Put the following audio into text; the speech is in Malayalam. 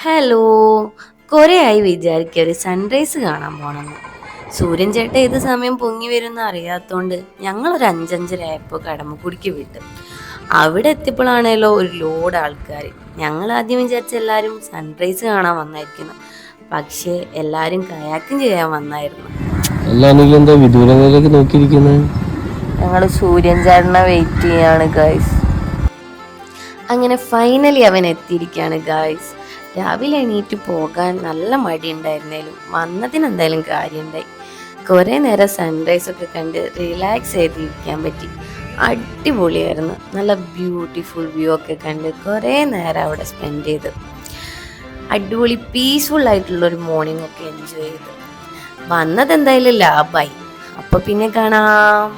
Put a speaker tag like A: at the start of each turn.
A: ഹലോ, കുറേ ആയി വിചാരിക്കുക ഒരു സൺറൈസ് കാണാൻ പോണെന്ന്. സൂര്യൻ ചേട്ടൻ ഏത് സമയം പൊങ്ങി വരുന്ന അറിയാത്തോണ്ട് ഞങ്ങളൊരു 5:30 കടമക്കുടിക്ക് വിട്ടു. അവിടെ എത്തിയപ്പോഴാണല്ലോ ഒരു ലോഡ് ആൾക്കാർ. ഞങ്ങൾ ആദ്യം വിചാരിച്ച എല്ലാവരും സൺറൈസ് കാണാൻ വന്നായിരിക്കുന്നു, പക്ഷേ എല്ലാവരും കയാക്കിങ് ചെയ്യാൻ വന്നായിരുന്നു.
B: എന്താ വിദൂരതയിലേക്ക് നോക്കിയിരിക്കുന്നത്?
A: ഞങ്ങൾ സൂര്യൻ ചേട്ടനെ വെയിറ്റ് ചെയ്യാണ് ഗൈസ്. അങ്ങനെ ഫൈനലി അവൻ എത്തിയിരിക്കുകയാണ് ഗായ്സ്. രാവിലെ എണീറ്റ് പോകാൻ നല്ല മടി ഉണ്ടായിരുന്നേലും വന്നതിന് എന്തായാലും കാര്യമുണ്ടായി. കുറേ നേരം സൺറൈസ് ഒക്കെ കണ്ട് റിലാക്സ് ചെയ്തിരിക്കാൻ പറ്റി. അടിപൊളിയായിരുന്നു. നല്ല ബ്യൂട്ടിഫുൾ വ്യൂ ഒക്കെ കണ്ട് കുറേ നേരം അവിടെ സ്പെൻഡ് ചെയ്ത് അടിപൊളി പീസ്ഫുൾ ആയിട്ടുള്ളൊരു മോർണിംഗ് ഒക്കെ എൻജോയ് ചെയ്ത് വന്നത് എന്തായാലും ലാഭായി. അപ്പോൾ പിന്നെ കാണാം.